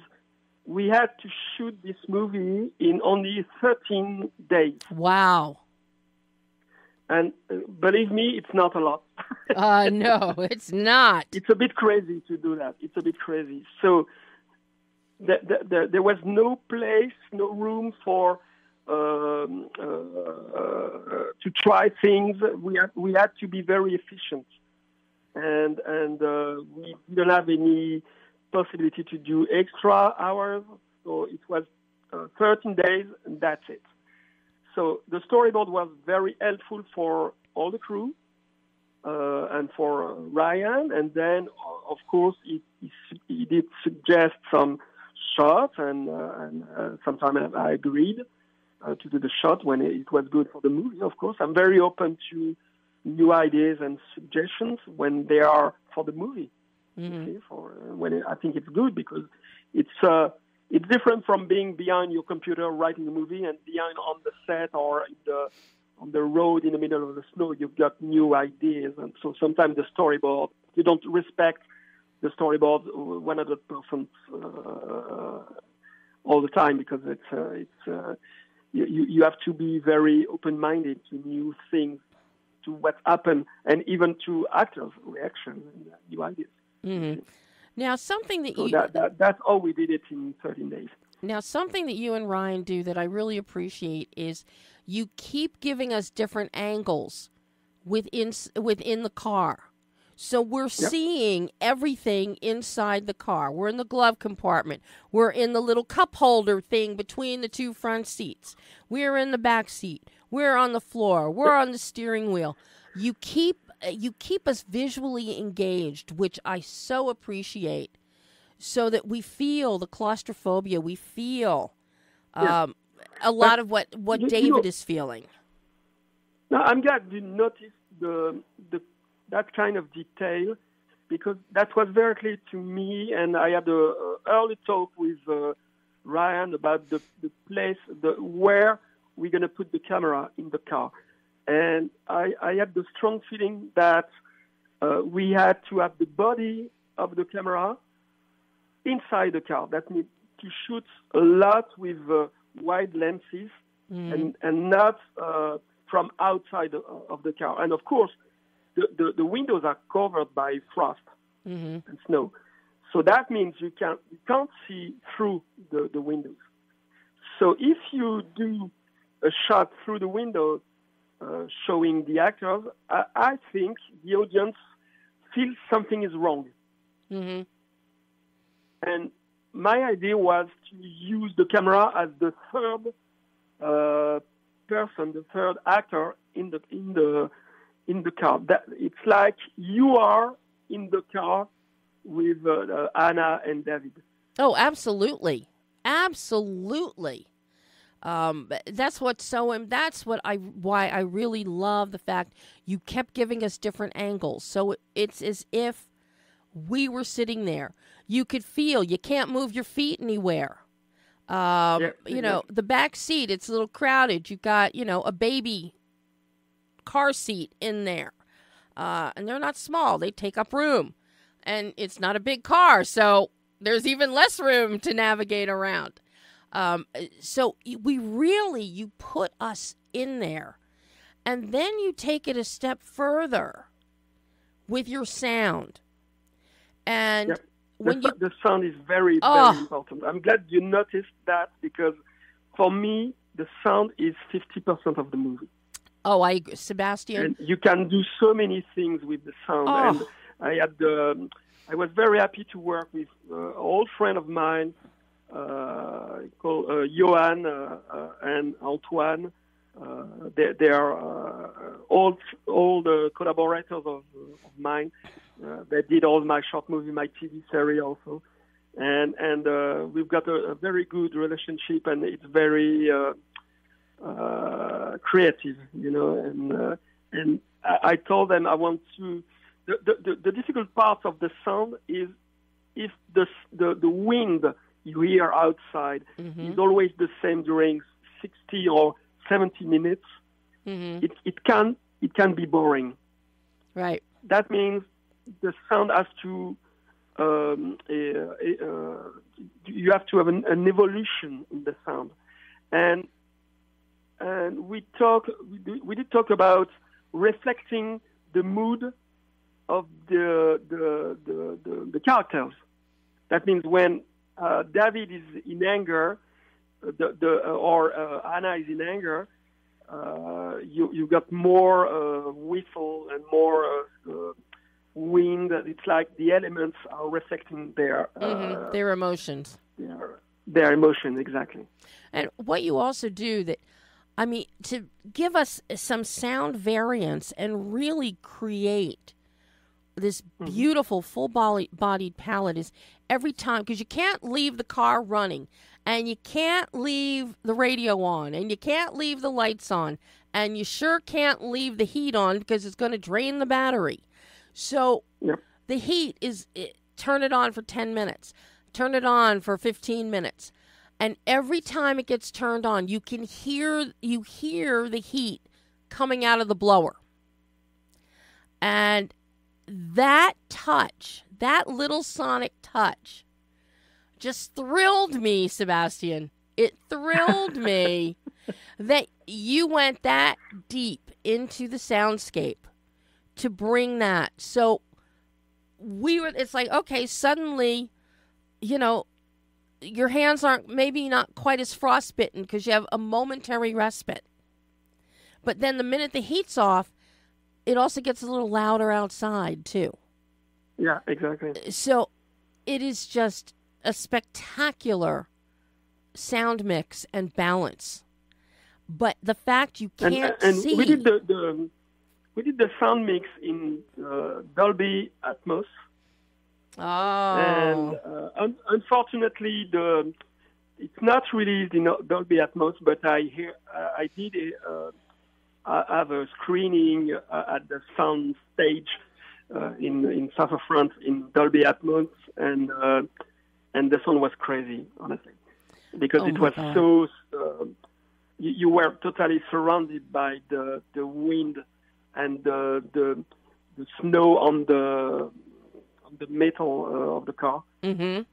we had to shoot this movie in only 13 days. Wow. And believe me, it's not a lot. No, it's not. It's a bit crazy to do that. It's a bit crazy. So there was no place, no room for to try things. We had to be very efficient, and we didn't have any possibility to do extra hours. So it was 13 days, and that's it. So the storyboard was very helpful for all the crew and for Ryan. And then, of course, he did suggest some shots, and sometimes I agreed to do the shot when it was good for the movie. Of course, I'm very open to new ideas and suggestions when they are for the movie. Mm-hmm. When I think it's good because it's different from being behind your computer writing a movie and behind on the set or on the road in the middle of the snow. You've got new ideas, and so sometimes the storyboard, you don't respect the storyboard 100% all the time because you have to be very open-minded to new things, to what happened, and even to actors' reactions and new ideas. Mm-hmm. Now, something that that's how we did it in 13 days. Now, something that you and Ryan do that I really appreciate is you keep giving us different angles within the car. So we're seeing everything inside the car. We're in the glove compartment. We're in the little cup holder thing between the two front seats. We're in the back seat. We're on the floor. We're on the steering wheel. You keep us visually engaged, which I so appreciate, so that we feel the claustrophobia. We feel a lot of what David is feeling. Now, I'm glad you noticed that kind of detail, because that was very clear to me, and I had an early talk with Ryan about the place, where we're going to put the camera in the car. And I had the strong feeling that we had to have the body of the camera inside the car. That means to shoot a lot with wide lenses and not from outside of the car. And of course, the windows are covered by frost and snow. So that means you can't see through the windows. So if you do a shot through the window showing the actors, I think the audience feels something is wrong. Mm-hmm. And my idea was to use the camera as the third person, the third actor in the car. That it's like you are in the car with Anna and David. Oh, absolutely, absolutely. That's why I really love the fact you kept giving us different angles. So it's as if we were sitting there. You could feel, you can't move your feet anywhere. The back seat, it's a little crowded. You've got, a baby car seat in there. And they're not small. They take up room. And it's not a big car, so there's even less room to navigate around. So you put us in there, and then you take it a step further with your sound. And the sound is very, very important. I'm glad you noticed that, because for me, the sound is 50% of the movie. Oh, I agree. Sebastian. And you can do so many things with the sound. And I was very happy to work with an old friend of mine, called Johan and Antoine. They are old collaborators of mine. They did all my short movie, my TV series also. and we've got a very good relationship, and it's very creative, and I told them I want to. The difficult part of the sound is if the wind you hear outside is always the same during 60 or 70 minutes. It can be boring. Right. That means the sound has to you have to have an evolution in the sound, and we did talk about reflecting the mood of the characters. That means when David is in anger, or Anna is in anger, you got more whistle and more wind. It's like the elements are reflecting their emotions. Their emotion, exactly. And what you also do to give us some sound variance and really create this beautiful full-bodied palette is every time, because you can't leave the car running, and you can't leave the radio on, and you can't leave the lights on, and you sure can't leave the heat on because it's going to drain the battery. So the heat turn it on for 10 minutes, turn it on for 15 minutes, and every time it gets turned on, you hear the heat coming out of the blower. And that touch, that little sonic touch, just thrilled me, Sebastien. It thrilled me that you went that deep into the soundscape to bring that. So it's like, okay, suddenly, your hands aren't maybe not quite as frostbitten because you have a momentary respite. But then the minute the heat's off, it also gets a little louder outside, too. Yeah, exactly. So it is just a spectacular sound mix and balance. But the fact you can't see... we did the sound mix in Dolby Atmos. Oh. And unfortunately, it's not released in Dolby Atmos, but I did have a screening at the sound stage in south of France in Dolby Atmos, and the sound was crazy, honestly, because it was so. You were totally surrounded by the wind and the snow on the metal of the car, and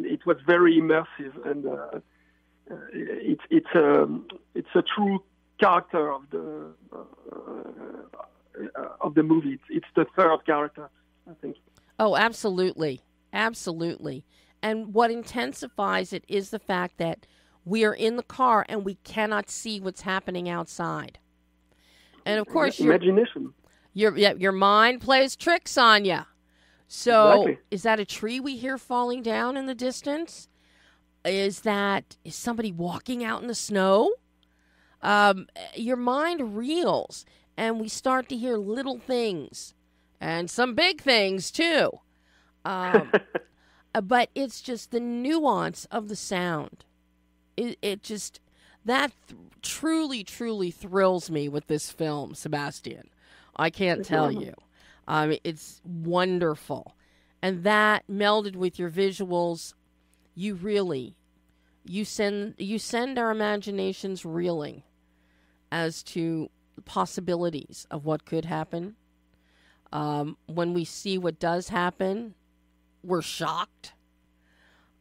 it was very immersive, and it's a true character of the movie. It's the third character, I think. Oh, absolutely. Absolutely. And what intensifies it is the fact that we are in the car and we cannot see what's happening outside. And of course, imagination. Your mind plays tricks on you. So, exactly. Is that a tree we hear falling down in the distance? Is somebody walking out in the snow? Your mind reels, and we start to hear little things, and some big things too. But it's just the nuance of the sound. It just truly, truly thrills me with this film, Sebastien. I can't tell you. It's wonderful, and that melded with your visuals, you send our imaginations reeling as to possibilities of what could happen. When we see what does happen, we're shocked.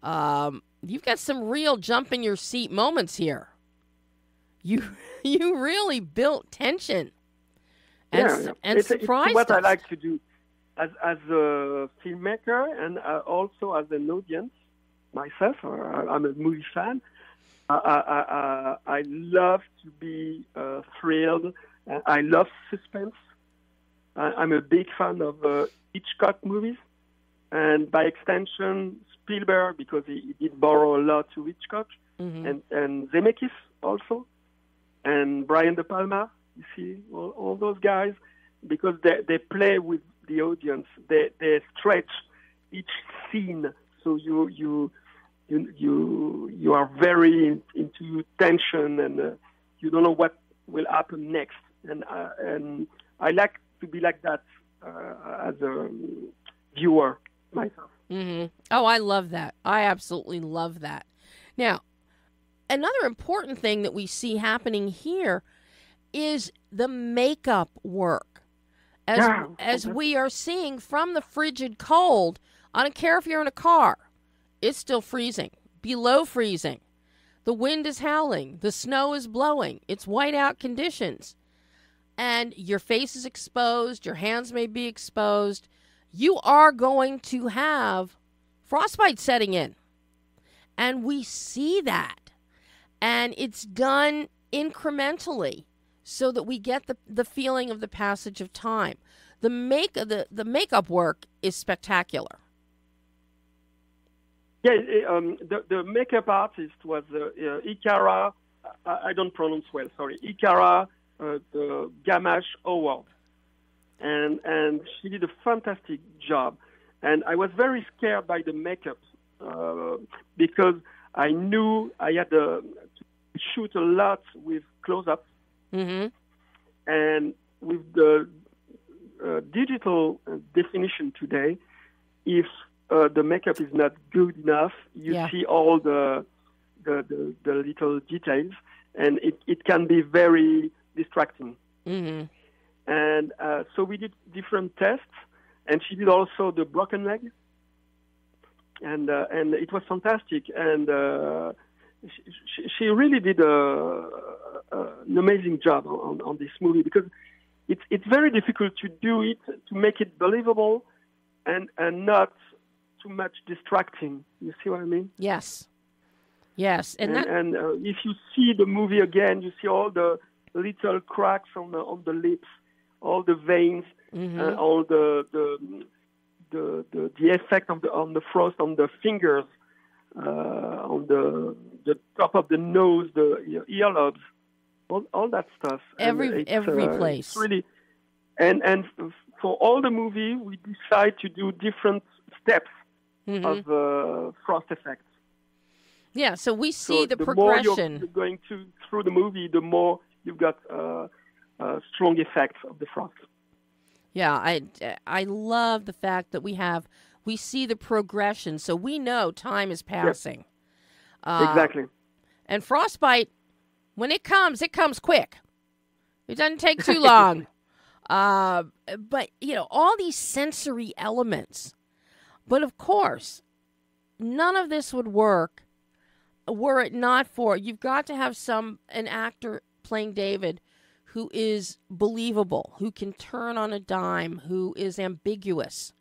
You've got some real jump in your seat moments here. You really built tension and surprised it's what us. I like to do as a filmmaker and also as an audience myself. I'm a movie fan. I love to be thrilled. I love suspense. I'm a big fan of Hitchcock movies, and by extension Spielberg, because he did borrow a lot to Hitchcock, and Zemeckis also, and Brian De Palma. You see all those guys, because they play with the audience. They stretch each scene so you are very into tension, and you don't know what will happen next. And I like to be like that as a viewer myself. Mm-hmm. Oh, I love that. I absolutely love that. Now, another important thing that we see happening here is the makeup work. As we are seeing from the frigid cold, I don't care if you're in a car, it's still freezing, below freezing. The wind is howling, the snow is blowing, it's whiteout conditions. And your face is exposed, your hands may be exposed. You are going to have frostbite setting in. And we see that. And it's done incrementally so that we get the feeling of the passage of time. The makeup work is spectacular. Yeah, the makeup artist was Ikara, I don't pronounce well, sorry, Ikara the Gamache Award. And she did a fantastic job. And I was very scared by the makeup because I knew I had to shoot a lot with close-ups. Mm-hmm. And with the digital definition today, if the makeup is not good enough, you see all the little details, and it can be very distracting. Mm-hmm. And so we did different tests, and she did also the broken leg, and it was fantastic. And she really did an amazing job on this movie, because it's very difficult to do it, to make it believable, and not too much distracting. You see what I mean? Yes. Yes. And if you see the movie again, you see all the little cracks on the lips, all the veins, mm-hmm. All the effect on the frost on the fingers, on the top of the nose, the earlobes, all that stuff. Every place. It's really, and for all the movie, we decide to do different steps mm-hmm. of frost effects. Yeah, so we see the progression. progression. More you're going through the movie, the more you've got strong effects of the frost. Yeah, I love the fact that we see the progression, so we know time is passing. Yep. Exactly. And frostbite, when it comes quick. It doesn't take too long. But, all these sensory elements. But, of course, none of this would work were it not for, you've got to have an actor playing David who is believable, who can turn on a dime, who is ambiguous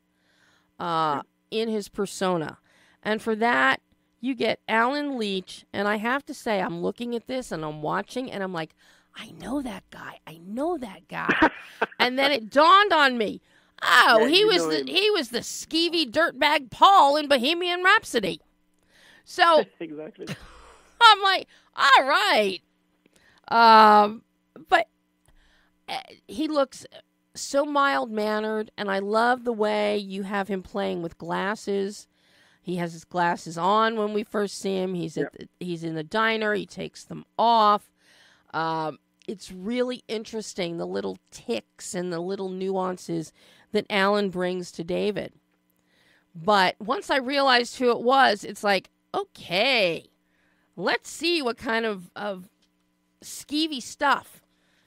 in his persona. And for that, you get Alan Leach, and I have to say, I'm looking at this, and I'm watching, and I'm like, I know that guy. And then it dawned on me, he was the skeevy dirtbag Paul in Bohemian Rhapsody. So exactly. I'm like, all right. But he looks so mild-mannered, and I love the way you have him playing with glasses. He has his glasses on when we first see him. He's in the diner. He takes them off. It's really interesting, the little ticks and the little nuances that Alan brings to David. But once I realized who it was, it's like, okay, let's see what kind of skeevy stuff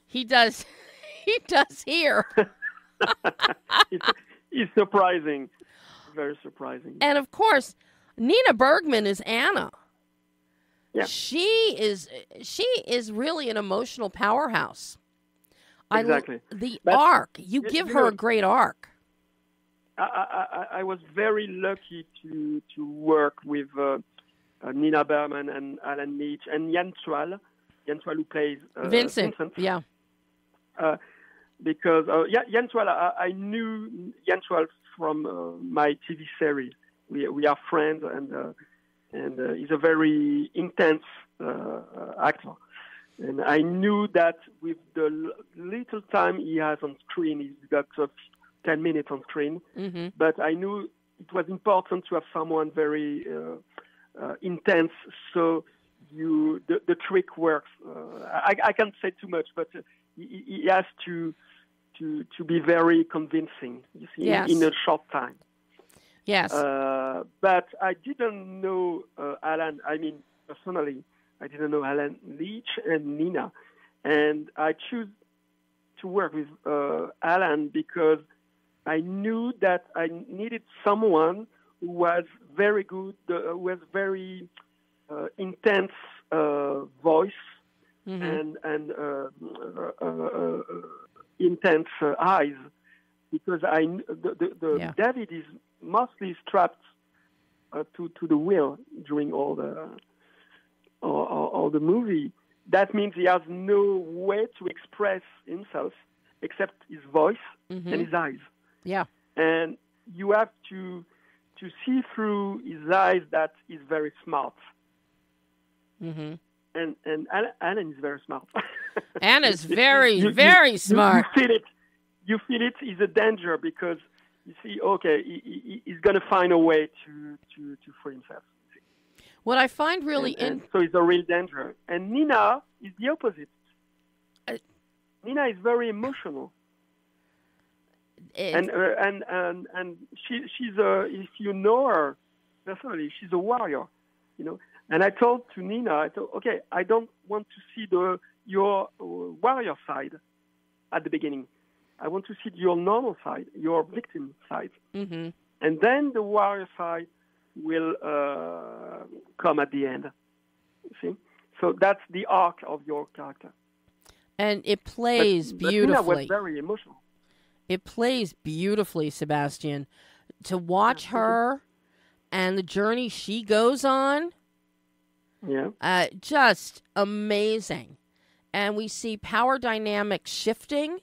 he does here. It's surprising. Very surprising. And of course, Nina Bergman is Anna. Yeah. She is really an emotional powerhouse. Exactly. Arc. You give her a great arc. I was very lucky to work with Nina Bergman and Alan Leach and Jan Troell who plays Vincent. Yeah. Because Jan Troell, I knew Jan Troell from my TV series. We are friends, and he's a very intense actor. And I knew that with the little time he has on screen, he's got 10 minutes on screen. Mm-hmm. But I knew it was important to have someone very intense. So the trick works. I can't say too much, but he has to be very convincing. You see, yes. in a short time. Yes. But I didn't know Alan. I mean, personally, I didn't know Alan Leach and Nina, and I chose to work with Alan because I knew that I needed someone who was very good, who was very intense voice and intense eyes, because David is mostly strapped to the wheel during all the movie. That means he has no way to express himself except his voice and his eyes. Yeah. And you have to see through his eyes that he's very smart. Mm-hmm. And Alan is very smart. Anna's very, very smart. You feel it. He's a danger because you see, okay, he's going to find a way to free himself. What I find really so it's a real danger. And Nina is the opposite. Nina is very emotional. And she's if you know her personally, she's a warrior, you know. And I told to Nina, okay, I don't want to see your warrior side at the beginning. I want to see your normal side, your victim side, and then the warrior side will come at the end. See, so that's the arc of your character. And it plays beautifully. Nina was very emotional. It plays beautifully, Sebastian. To watch her and the journey she goes on, just amazing. And we see power dynamics shifting.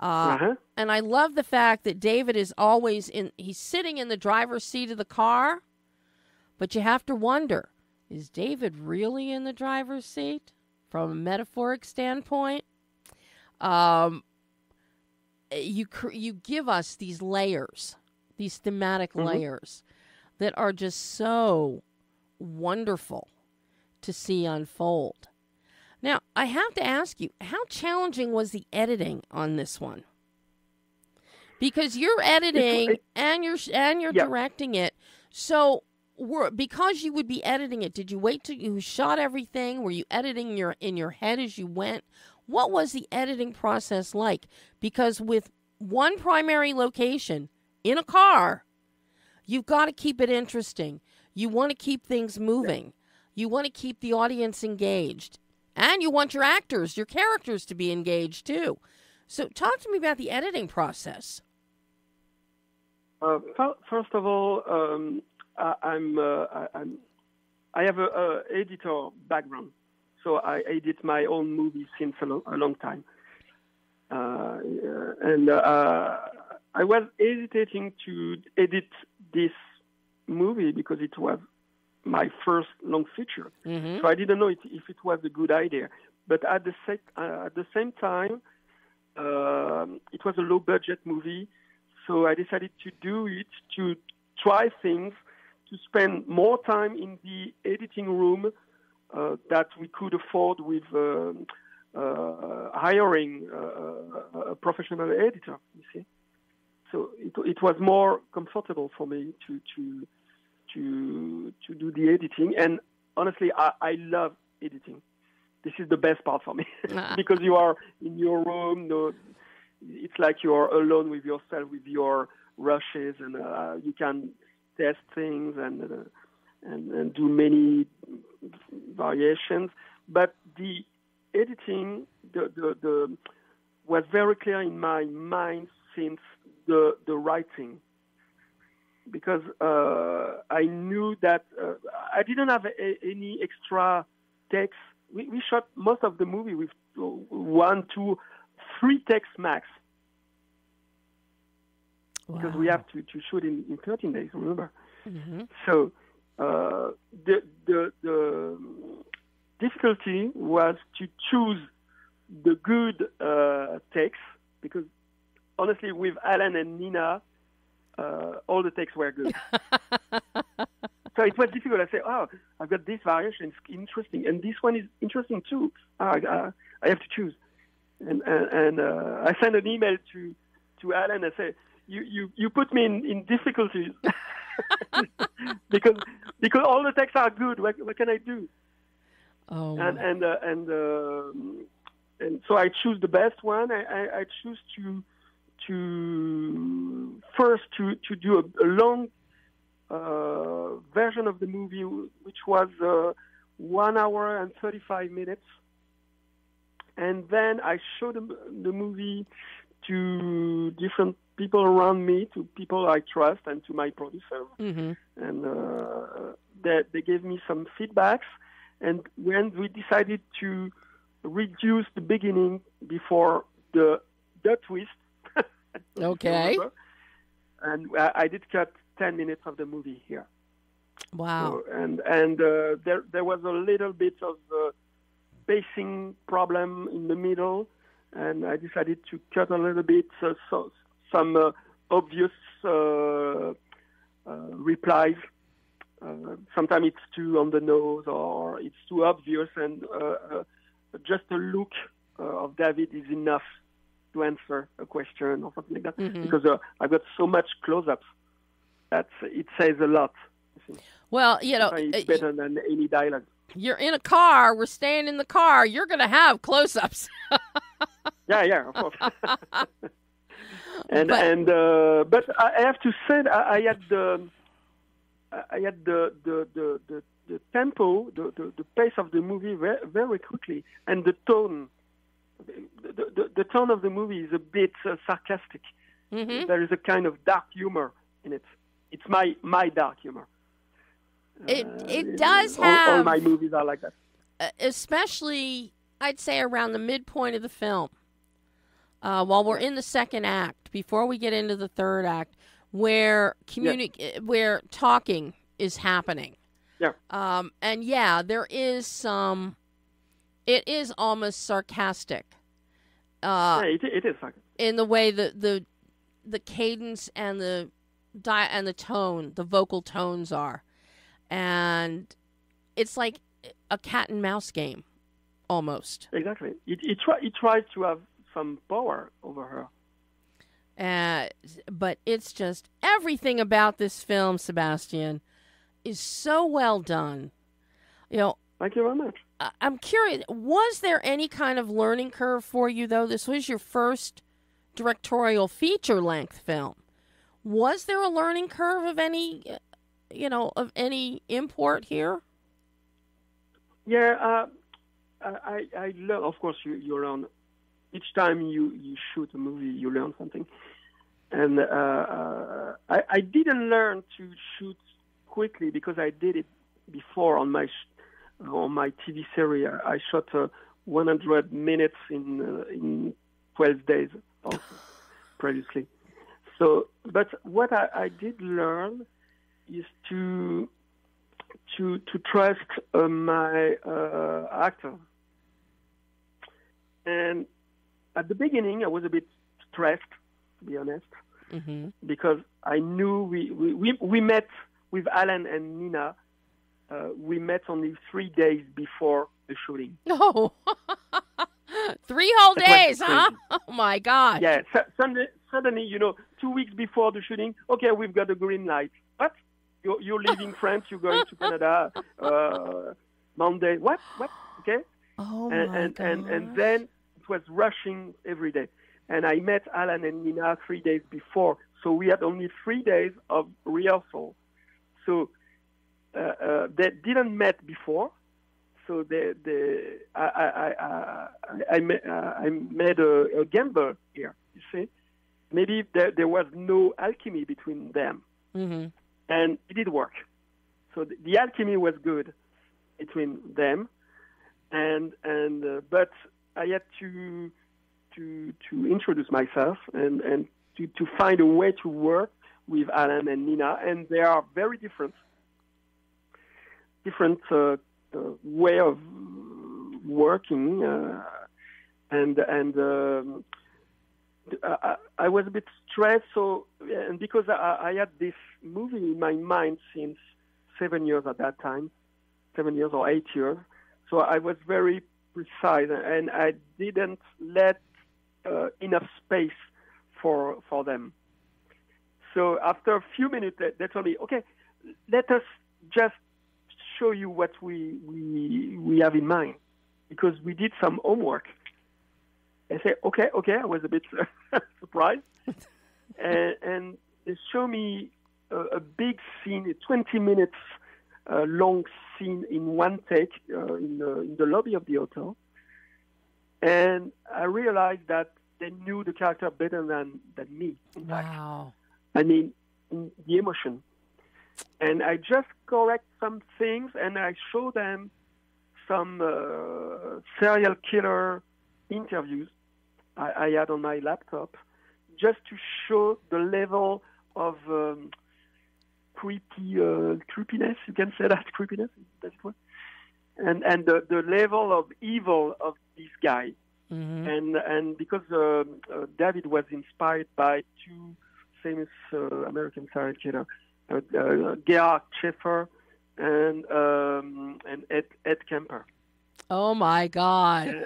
And I love the fact that David is always he's sitting in the driver's seat of the car, but you have to wonder, is David really in the driver's seat from a metaphoric standpoint? You give us these layers, these thematic layers that are just so wonderful to see unfold. Now, I have to ask you, how challenging was the editing on this one? Because you're editing and you're directing it. So, because you would be editing it, did you wait till you shot everything? Were you editing in your head as you went? What was the editing process like? Because with one primary location in a car, you've got to keep it interesting. You want to keep things moving. You want to keep the audience engaged. And you want your actors, your characters to be engaged too. So talk to me about the editing process. First of all, I have a editor background, so I edit my own movies since a long time. And I was hesitating to edit this movie because it was my first long feature, so I didn't know if it was a good idea. But at the same time, it was a low budget movie, so I decided to do it, to try things, to spend more time in the editing room that we could afford with hiring a professional editor. You see, so it was more comfortable for me to do the editing. And honestly, I love editing. This is the best part for me because you are in your room. No, it's like you're alone with yourself, with your rushes, and you can test things and do many variations. But the editing was very clear in my mind since the writing. Because I knew that I didn't have any extra takes. We shot most of the movie with 1, 2, 3 takes max. Wow. Because we have to shoot in 13 days, remember? So the difficulty was to choose the good takes, because honestly, with Alan and Nina, all the takes were good. So it was difficult. I say, I've got this variation. It's interesting, and this one is interesting too. I have to choose, and I sent an email to Alan. I say, you put me in difficulties because all the takes are good. What can I do? Oh. And so I choose the best one. I choose to first to do a long version of the movie, which was 1 hour and 35 minutes, and then I showed the movie to different people around me, to people I trust, and to my producer, and they gave me some feedbacks. And when we decided to reduce the beginning before the twist, okay, and I did cut 10 minutes of the movie here. Wow. So, and there was a little bit of spacing problem in the middle, and I decided to cut a little bit, so some obvious replies. Sometimes it's too on the nose, or it's too obvious, and just a look of David is enough to answer a question or something like that. Because I've got so much close-ups that it says a lot. Well, it's better than any dialogue. You're in a car. We're staying in the car. You're going to have close-ups. Yeah, of course. But I have to say that I had the tempo, the pace of the movie very, very quickly, and the tone. The tone of the movie is a bit sarcastic. There is a kind of dark humor in it. It's my dark humor. It does have. All my movies are like that. Especially, I'd say, around the midpoint of the film. While we're in the second act, before we get into the third act, where where talking is happening. Yeah. And there is some. It is almost sarcastic. It is sarcastic. In the way the cadence and the tone, the vocal tones are, and it's like a cat and mouse game, almost. Exactly. It tries to have some power over her. But it's just everything about this film, Sebastien, is so well done. Thank you very much. I'm curious, was there any kind of learning curve for you, though? This was your first directorial feature-length film. Was there a learning curve of any, of any import here? Yeah, I learn. Of course, you learn. Each time you shoot a movie, you learn something. And I didn't learn to shoot quickly because I did it before on my TV series. I shot 100 minutes in 12 days also previously. So, but what I did learn is to trust my actor. And at the beginning, I was a bit stressed, to be honest, because I knew we met with Alan and Nina. We met only 3 days before the shooting. No, 3 whole days, huh? Oh my God! Yeah, suddenly, 2 weeks before the shooting, okay, we've got a green light. What? You're leaving France? You're going to Canada Monday? What? Okay. Oh my God! And then it was rushing every day. And I met Alan and Nina 3 days before, so we had only 3 days of rehearsal. So they didn't met before. So I made a gamble here. You see, maybe there was no alchemy between them, and it did work. So the alchemy was good between them, but I had to introduce myself and to find a way to work with Alan and Nina, and they are very different way of working, and I was a bit stressed. So and because I had this movie in my mind since 7 years at that time, 7 years or 8 years, so I was very precise, and I didn't let enough space for them. So after a few minutes, they told me, okay, let us just show you what we have in mind, because we did some homework. I said, okay. I was a bit surprised. and they show me a big scene, a 20 minutes long scene in one take in the lobby of the hotel. And I realized that they knew the character better than me. Wow. I mean, in the emotion. And I just correct some things, and I show them some serial killer interviews I had on my laptop, just to show the level of creepiness. You can say that, creepiness. That's what. And the level of evil of this guy. Mm-hmm. And because David was inspired by two famous American serial killers, Gerhard Schaefer and Ed Kemper. Oh my God!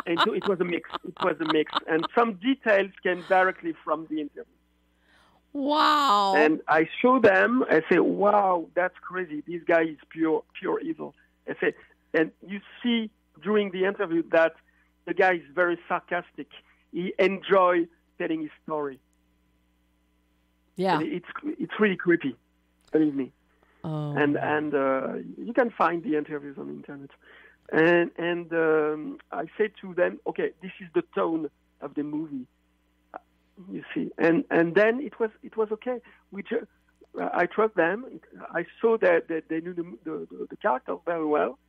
And so it was a mix. And some details came directly from the interview. Wow! And I show them. I say, "Wow, that's crazy. This guy is pure evil." I say, and you see during the interview that the guy is very sarcastic. He enjoys telling his story. Yeah, and it's really creepy, believe me. Oh. And you can find the interviews on the internet. And I said to them, okay, this is the tone of the movie. You see, and then it was okay. I trust them. I saw that they knew the characters very well,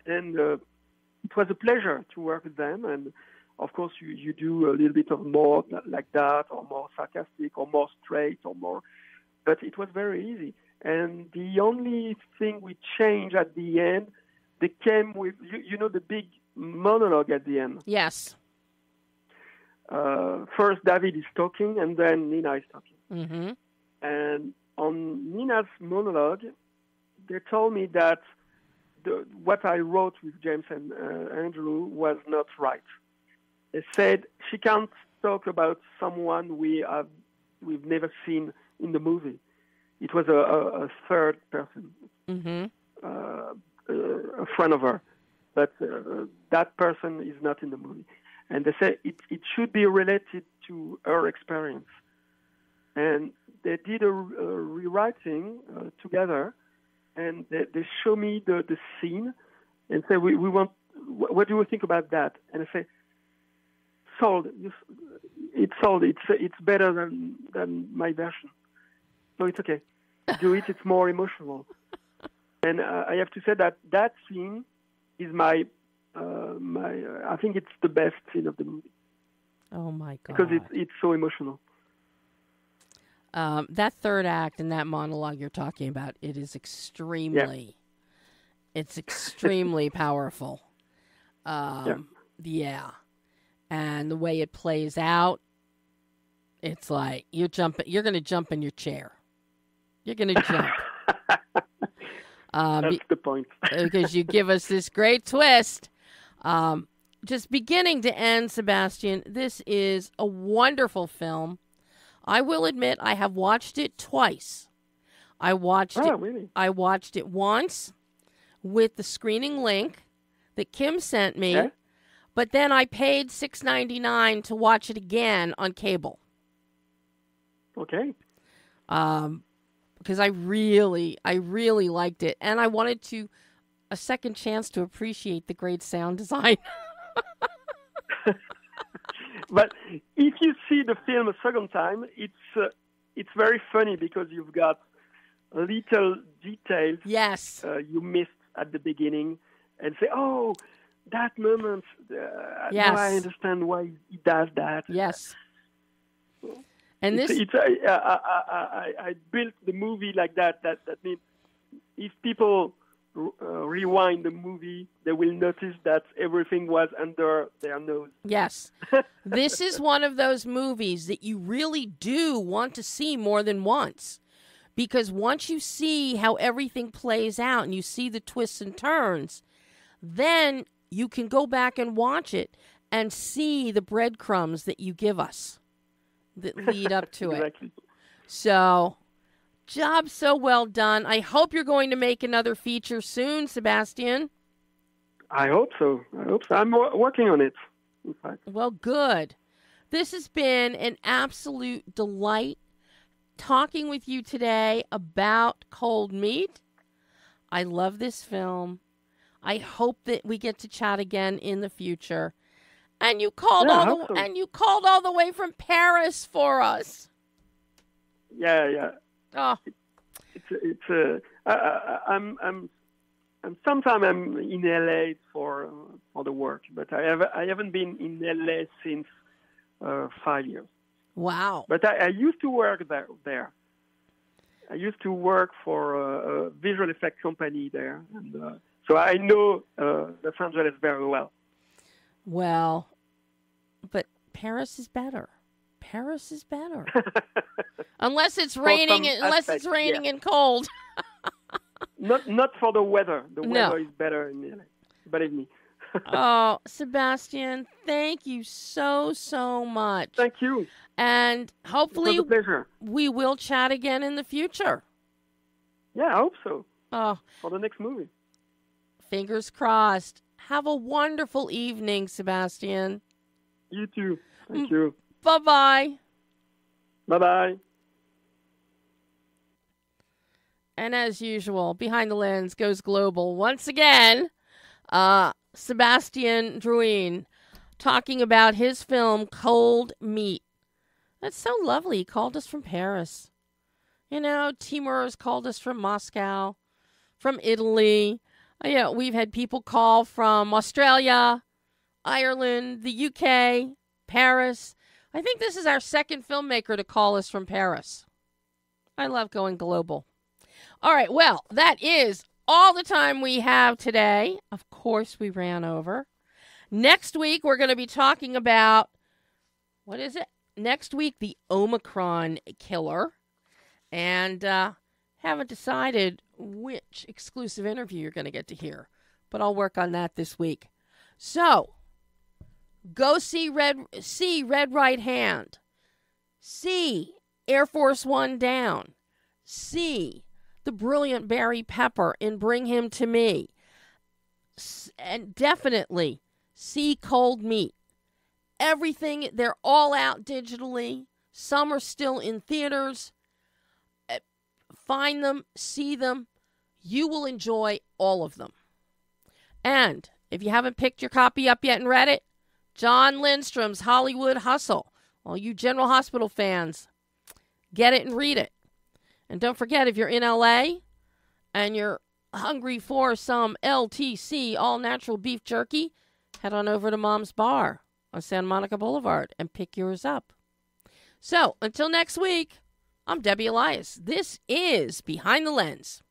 and it was a pleasure to work with them. And of course, you do a little bit of more like that, or more sarcastic, or more straight, or more. But it was very easy. And the only thing we changed at the end, they came with the big monologue at the end. Yes. First, David is talking, and then Nina is talking. Mm-hmm. And on Nina's monologue, they told me that what I wrote with James and Andrew was not right. They said she can't talk about someone we've never seen in the movie. It was a third person, mm-hmm. A friend of her, but that person is not in the movie. And they say it should be related to her experience. And they did a rewriting together, and they show me the scene and say, we want, what do you think about that? And I say, sold. It's sold. It's better than my version. So it's okay. Do it. It's more emotional. And I have to say that scene is my I think it's the best scene of the movie. Oh my God! Because it's so emotional. That third act and that monologue you're talking about, it is extremely, it's extremely powerful. Yeah, and the way it plays out, it's like you're going to jump in your chair. You're going to jump. That's the point. Because you give us this great twist. Just beginning to end, Sebastien, this is a wonderful film. I will admit I have watched it twice. I watched it. Really? I watched it once with the screening link that Kim sent me, but then I paid $6.99 to watch it again on cable. Okay. Because I really liked it, and I wanted a second chance to appreciate the great sound design. But if you see the film a second time, it's very funny because you've got little details you missed at the beginning, and say, "Oh, that moment. Now I understand why he does that." Yes. And I built the movie like that. That means if people rewind the movie, they will notice that everything was under their nose. Yes. This is one of those movies that you really do want to see more than once. Because once you see how everything plays out and you see the twists and turns, then you can go back and watch it and see the breadcrumbs that you give us that lead up to Exactly. it. So, job so well done. I hope you're going to make another feature soon, Sebastien. I hope so. I'm working on it, in fact. Well, good. This has been an absolute delight talking with you today about Cold Meat. I love this film. I hope that we get to chat again in the future. And you called all the way from Paris for us. Yeah. Oh, I'm sometimes I'm in LA for the work, but I haven't been in LA since 5 years. wow. But I used to work there. I used to work for a visual effect company there, and so I know Los Angeles very well. Well, but Paris is better. Paris is better. Unless it's raining, and cold. Not for the weather. The No. weather is better in LA. Believe me. Oh, Sebastien, thank you so much. Thank you. And hopefully It was a pleasure. we will chat again in the future. Yeah, I hope so. Oh, For the next movie. fingers crossed. Have a wonderful evening, Sebastien. You too. Thank you. Bye-bye. Bye-bye. And as usual, Behind the Lens goes global. Once again, Sebastien Drouin talking about his film, Cold Meat. That's so lovely. He called us from Paris. You know, Timur has called us from Moscow, from Italy. We've had people call from Australia, Ireland, the UK, Paris. I think this is our second filmmaker to call us from Paris. I love going global. All right, well, that is all the time we have today. Of course, we ran over. Next week, we're going to be talking about, what is it? Next week, the Omicron killer. And haven't decided which exclusive interview you're going to get to hear. But I'll work on that this week. So, go see Red Right Hand. See Air Force One Down. See the brilliant Barry Pepper in Bring Him to Me. And definitely see Cold Meat. Everything, they're all out digitally. Some are still in theaters. Find them, see them. You will enjoy all of them. And if you haven't picked your copy up yet and read it, John Lindstrom's Hollywood Hustle. All you General Hospital fans, get it and read it. And don't forget, if you're in LA and you're hungry for some LTC, all-natural beef jerky, head on over to Mom's Bar on Santa Monica Boulevard and pick yours up. So, until next week, I'm Debbie Elias. This is Behind the Lens.